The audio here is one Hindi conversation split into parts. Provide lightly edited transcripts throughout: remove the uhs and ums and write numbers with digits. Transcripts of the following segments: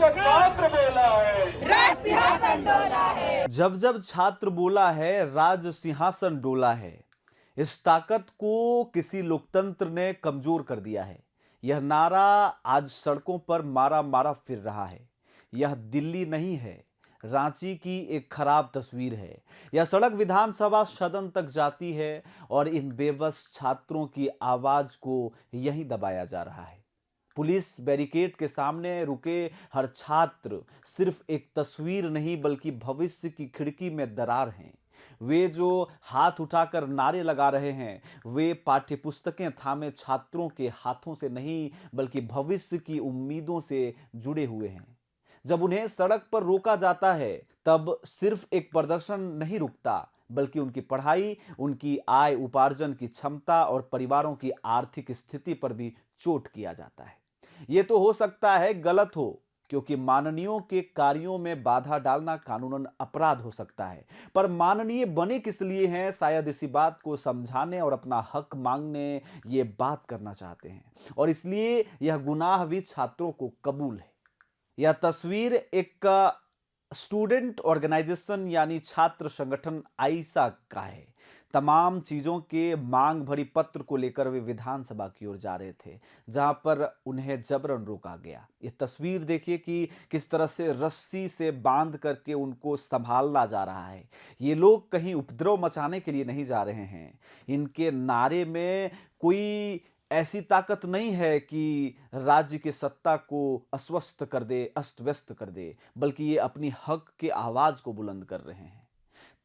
जब छात्र बोला है राज सिंहासन डोला है। जब जब छात्र बोला है राज सिंहासन डोला है। इस ताकत को किसी लोकतंत्र ने कमजोर कर दिया है। यह नारा आज सड़कों पर मारा मारा फिर रहा है। यह दिल्ली नहीं है, रांची की एक खराब तस्वीर है। यह सड़क विधानसभा सदन तक जाती है और इन बेबस छात्रों की आवाज को यहीं दबाया जा रहा है। पुलिस बैरिकेड के सामने रुके हर छात्र सिर्फ एक तस्वीर नहीं बल्कि भविष्य की खिड़की में दरार हैं। वे जो हाथ उठाकर नारे लगा रहे हैं वे पाठ्यपुस्तकें थामे छात्रों के हाथों से नहीं बल्कि भविष्य की उम्मीदों से जुड़े हुए हैं। जब उन्हें सड़क पर रोका जाता है तब सिर्फ एक प्रदर्शन नहीं रुकता बल्कि उनकी पढ़ाई, उनकी आय उपार्जन की क्षमता और परिवारों की आर्थिक स्थिति पर भी चोट किया जाता है। ये तो हो सकता है गलत हो, क्योंकि माननीयों के कार्यों में बाधा डालना कानूनन अपराध हो सकता है, पर माननीय बने किस लिए हैं, शायद इसी बात को समझाने और अपना हक मांगने ये बात करना चाहते हैं, और इसलिए यह गुनाह भी छात्रों को कबूल है। यह तस्वीर एक स्टूडेंट ऑर्गेनाइजेशन यानी छात्र संगठन आईसा का है। तमाम चीजों के मांग भरी पत्र को लेकर वे विधानसभा की ओर जा रहे थे, जहां पर उन्हें जबरन रोका गया। यह तस्वीर देखिए कि किस तरह से रस्सी से बांध करके उनको संभाला जा रहा है। ये लोग कहीं उपद्रव मचाने के लिए नहीं जा रहे हैं। इनके नारे में कोई ऐसी ताकत नहीं है कि राज्य की सत्ता को अस्वस्थ कर दे, अस्त व्यस्त कर दे, बल्कि ये अपनी हक की आवाज को बुलंद कर रहे हैं।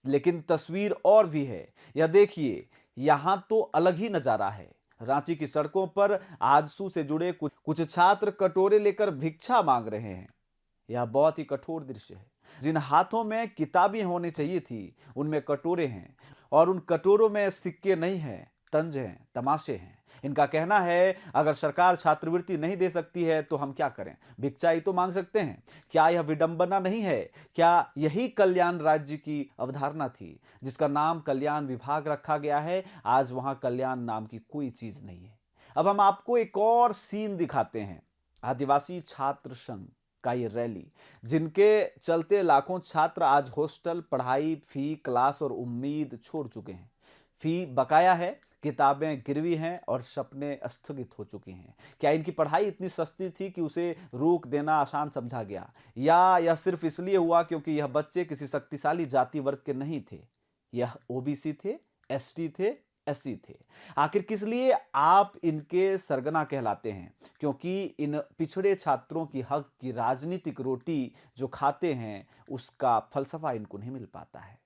लेकिन तस्वीर और भी है। यह देखिए, यहां तो अलग ही नजारा है। रांची की सड़कों पर आजसू से जुड़े कुछ छात्र कटोरे लेकर भिक्षा मांग रहे हैं। यह बहुत ही कठोर दृश्य है। जिन हाथों में किताबें होनी चाहिए थी उनमें कटोरे हैं, और उन कटोरों में सिक्के नहीं हैं, तंज हैं, तमाशे हैं। इनका कहना है अगर सरकार छात्रवृत्ति नहीं दे सकती है तो हम क्या करें, भिक्षा ही तो मांग सकते हैं। क्या यह विडंबना नहीं है? क्या यही कल्याण राज्य की अवधारणा थी, जिसका नाम कल्याण विभाग रखा गया है? आज वहां कल्याण नाम की कोई चीज नहीं है। अब हम आपको एक और सीन दिखाते हैं। आदिवासी छात्र संघ का ये रैली, जिनके चलते लाखों छात्र आज हॉस्टल, पढ़ाई, फी, क्लास और उम्मीद छोड़ चुके हैं। फी बकाया है, किताबें गिरवी हैं और सपने स्थगित हो चुके हैं। क्या इनकी पढ़ाई इतनी सस्ती थी कि उसे रोक देना आसान समझा गया, या यह सिर्फ इसलिए हुआ क्योंकि यह बच्चे किसी शक्तिशाली जाति वर्ग के नहीं थे? यह ओबीसी थे, एसटी थे, एससी थे। आखिर किस लिए आप इनके सरगना कहलाते हैं? क्योंकि इन पिछड़े छात्रों की हक की राजनीतिक रोटी जो खाते हैं उसका फलसफा इनको नहीं मिल पाता है।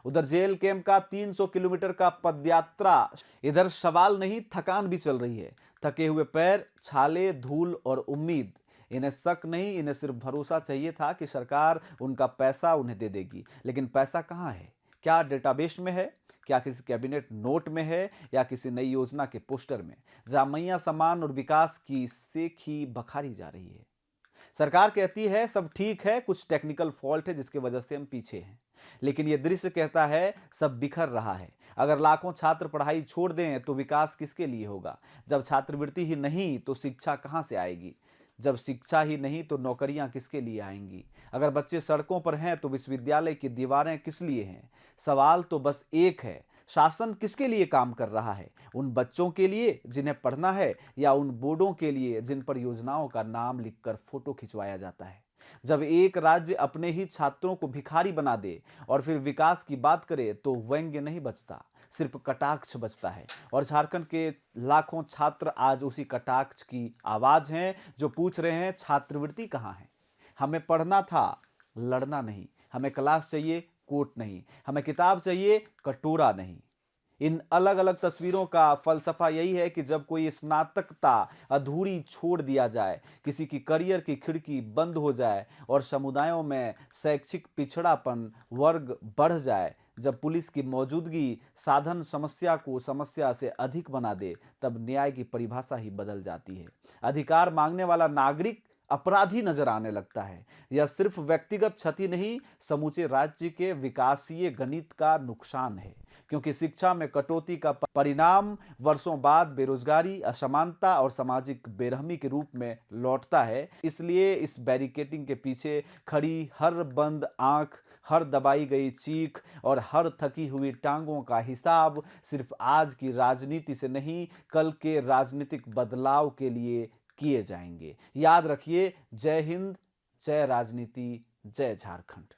उधर जेल कैंप का 300 किलोमीटर का पदयात्रा, इधर सवाल नहीं थकान भी चल रही है। थके हुए पैर, छाले, धूल और उम्मीद। इन्हें शक नहीं, इन्हें सिर्फ भरोसा चाहिए था कि सरकार उनका पैसा उन्हें दे देगी। लेकिन पैसा कहाँ है? क्या डेटाबेस में है? क्या किसी कैबिनेट नोट में है, या किसी नई योजना के पोस्टर में, जहां मैया सम्मान और विकास की सेखी बखारी जा रही है? सरकार कहती है सब ठीक है, कुछ टेक्निकल फॉल्ट है जिसकी वजह से हम पीछे हैं, लेकिन यह दृश्य कहता है सब बिखर रहा है। अगर लाखों छात्र पढ़ाई छोड़ दें तो विकास किसके लिए होगा? जब छात्रवृत्ति ही नहीं तो शिक्षा कहां से आएगी? जब शिक्षा ही नहीं तो नौकरियां किसके लिए आएंगी? अगर बच्चे सड़कों पर हैं तो विश्वविद्यालय की दीवारें किस लिए हैं? सवाल तो बस एक है, शासन किसके लिए काम कर रहा है? उन बच्चों के लिए जिन्हें पढ़ना है, या उन बोर्डों के लिए जिन पर योजनाओं का नाम लिखकर फोटो खिंचवाया जाता है? जब एक राज्य अपने ही छात्रों को भिखारी बना दे और फिर विकास की बात करे तो व्यंग्य नहीं बचता, सिर्फ कटाक्ष बचता है। और झारखंड के लाखों छात्र आज उसी कटाक्ष की आवाज हैं, जो पूछ रहे हैं छात्रवृत्ति कहां है? हमें पढ़ना था, लड़ना नहीं। हमें क्लास चाहिए, कोट नहीं। हमें किताब चाहिए, कटोरा नहीं। इन अलग अलग तस्वीरों का फलसफा यही है कि जब कोई स्नातकता अधूरी छोड़ दिया जाए, किसी की करियर की खिड़की बंद हो जाए और समुदायों में शैक्षिक पिछड़ापन वर्ग बढ़ जाए, जब पुलिस की मौजूदगी साधन समस्या को समस्या से अधिक बना दे, तब न्याय की परिभाषा ही बदल जाती है। अधिकार मांगने वाला नागरिक अपराधी नजर आने लगता है। यह सिर्फ व्यक्तिगत क्षति नहीं, समूचे राज्य के विकासीय गणित का नुकसान है, क्योंकि शिक्षा में कटौती का परिणाम वर्षों बाद बेरोजगारी, असमानता और सामाजिक बेरहमी के रूप में लौटता है। इसलिए इस बैरिकेडिंग के पीछे खड़ी हर बंद आंख, हर दबाई गई चीख और हर थकी हुई टांगों का हिसाब सिर्फ आज की राजनीति से नहीं, कल के राजनीतिक बदलाव के लिए किए जाएंगे। याद रखिए, जय हिंद, जय राजनीति, जय झारखंड।